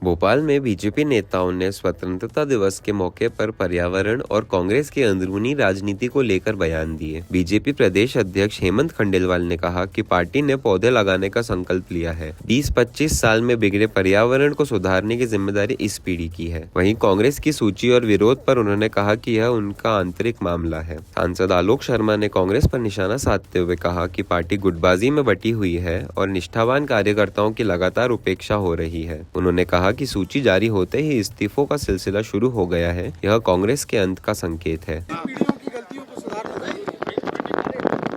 भोपाल में बीजेपी नेताओं ने स्वतंत्रता दिवस के मौके पर पर्यावरण और कांग्रेस की अंदरूनी राजनीति को लेकर बयान दिए। बीजेपी प्रदेश अध्यक्ष हेमंत खंडेलवाल ने कहा कि पार्टी ने पौधे लगाने का संकल्प लिया है। 20-25 साल में बिगड़े पर्यावरण को सुधारने की जिम्मेदारी इस पीढ़ी की है। वहीं कांग्रेस की सूची और विरोध पर उन्होंने कहा कि यह उनका आंतरिक मामला है। सांसद आलोक शर्मा ने कांग्रेस पर निशाना साधते हुए कहा कि पार्टी गुटबाजी में बटी हुई है और निष्ठावान कार्यकर्ताओं की लगातार उपेक्षा हो रही है। उन्होंने कहा कि सूची जारी होते ही इस्तीफों का सिलसिला शुरू हो गया है। यह कांग्रेस के अंत का संकेत है।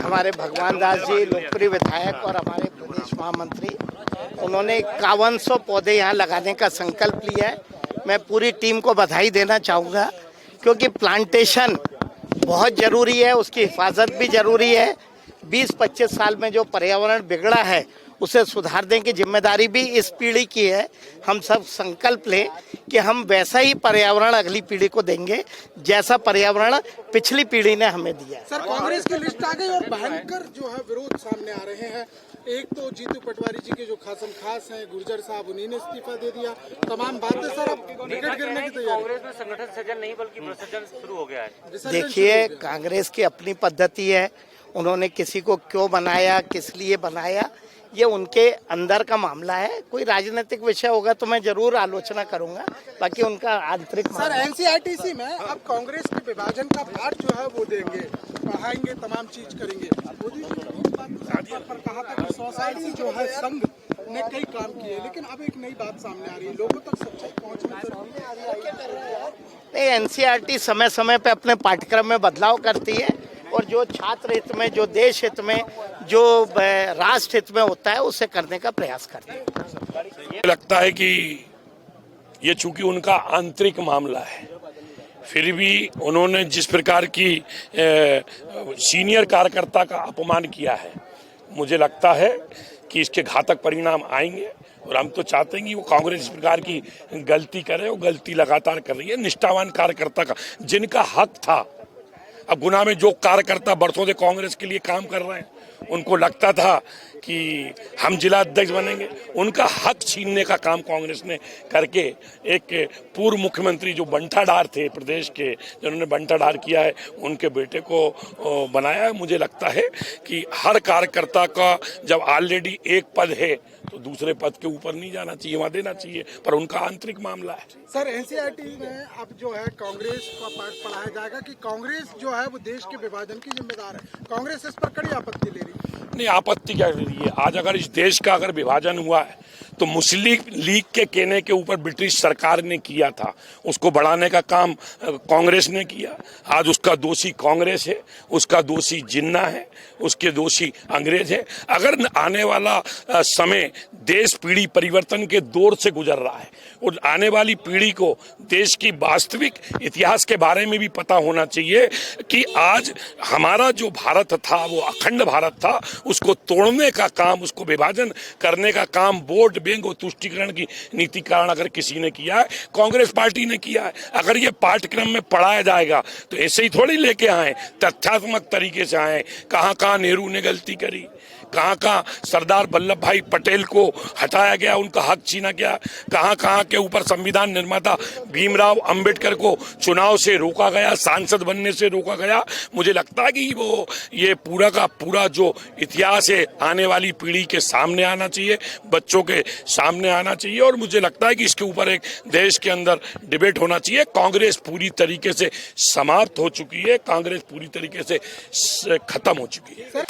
हमारे भगवान दास जी लोकप्रिय विधायक और हमारे प्रदेश महामंत्री, उन्होंने 5100 पौधे यहाँ लगाने का संकल्प लिया है। मैं पूरी टीम को बधाई देना चाहूँगा, क्योंकि प्लांटेशन बहुत ज़रूरी है, उसकी हिफाजत भी ज़रूरी है। 20-25 साल में जो पर्यावरण बिगड़ा है उसे सुधारने की जिम्मेदारी भी इस पीढ़ी की है। हम सब संकल्प लें कि हम वैसा ही पर्यावरण अगली पीढ़ी को देंगे जैसा पर्यावरण पिछली पीढ़ी ने हमें दिया। सर, कांग्रेस की लिस्ट आ गई और भयंकर जो है विरोध सामने आ रहे हैं। एक तो जीतू पटवारी जी के जो खासम खास हैं, गुर्जर साहब, उन्हीं ने इस्तीफा दे दिया। तमाम बातें सर अब विकेट गिरने की तैयारी। कांग्रेस में संगठन सृजन नहीं बल्कि विसर्जन शुरू हो गया है। देखिए, कांग्रेस की अपनी पद्धति है। उन्होंने किसी को क्यों बनाया, किस लिए बनाया, ये उनके अंदर का मामला है। कोई राजनीतिक विषय होगा तो मैं जरूर आलोचना करूंगा, बाकी उनका आंतरिक सर, एनसीईआरटी में अब कांग्रेस के विभाजन का पाठ जो है वो देंगे, पढ़ाएंगे, तमाम चीज करेंगे। मोदी जी पर कहा था कि सोसाइटी जो है संघ ने कई काम किए, लेकिन अब एक नई बात सामने आ रही है, लोगों तक सच्चाई पहुंचना। नहीं, एनसीईआरटी समय समय पे अपने पाठ्यक्रम में बदलाव करती है और जो छात्र हित में, जो देश हित में, जो राष्ट्र हित में होता है उसे करने का प्रयास करते हैं। लगता है कि ये चूंकि उनका आंतरिक मामला है, फिर भी उन्होंने जिस प्रकार की सीनियर कार्यकर्ता का अपमान किया है, मुझे लगता है कि इसके घातक परिणाम आएंगे। और हम तो चाहते हैं कि वो कांग्रेस इस प्रकार की गलती करे, वो गलती लगातार कर रही है। निष्ठावान कार्यकर्ता का जिनका हक था, अब गुना में जो कार्यकर्ता बरसों से कांग्रेस के लिए काम कर रहे हैं, उनको लगता था कि हम जिला अध्यक्ष बनेंगे, उनका हक छीनने का काम कांग्रेस ने करके एक पूर्व मुख्यमंत्री जो बंटाढार थे प्रदेश के, जिन्होंने बंटाढार किया है, उनके बेटे को बनाया है। मुझे लगता है कि हर कार्यकर्ता का जब ऑलरेडी एक पद है तो दूसरे पद के ऊपर नहीं जाना चाहिए, वहाँ देना चाहिए, पर उनका आंतरिक मामला है। सर, एनसीईआरटी में अब जो है कांग्रेस का पाठ पढ़ाया जाएगा कि कांग्रेस जो है वो देश के विभाजन की जिम्मेदार है। कांग्रेस इस पर कड़ी आपत्ति ले रही है। नहीं, आपत्ति क्या ले रही है? आज अगर इस देश का अगर विभाजन हुआ है तो मुस्लिम लीग के कहने के ऊपर ब्रिटिश सरकार ने किया था, उसको बढ़ाने का काम कांग्रेस ने किया। आज उसका दोषी कांग्रेस है, उसका दोषी जिन्ना है, उसके दोषी अंग्रेज है। अगर आने वाला समय देश पीढ़ी परिवर्तन के दौर से गुजर रहा है और आने वाली पीढ़ी को देश की वास्तविक इतिहास के बारे में भी पता होना चाहिए कि आज हमारा जो भारत था वो अखंड भारत था, उसको तोड़ने का काम, उसको विभाजन करने का काम वोट बैंक और तुष्टीकरण की नीति कारण अगर किसी ने किया है, कांग्रेस पार्टी ने किया है। अगर ये पाठ्यक्रम में पढ़ाया जाएगा तो ऐसे ही थोड़ी लेके आए, तथ्यात्मक तरीके से आए। कहाँ कहाँ नेहरू ने गलती करी, कहाँ कहाँ सरदार वल्लभ भाई पटेल को हटाया गया, उनका हक छीना गया, कहाँ कहाँ के ऊपर संविधान निर्माता भीमराव अंबेडकर को चुनाव से रोका गया, सांसद बनने से रोका गया। मुझे लगता है कि वो ये पूरा का पूरा जो इतिहास है आने वाली पीढ़ी के सामने आना चाहिए, बच्चों के सामने आना चाहिए। और मुझे लगता है कि इसके ऊपर एक देश के अंदर डिबेट होना चाहिए। कांग्रेस पूरी तरीके से समाप्त हो चुकी है, कांग्रेस पूरी तरीके से खत्म हो चुकी है।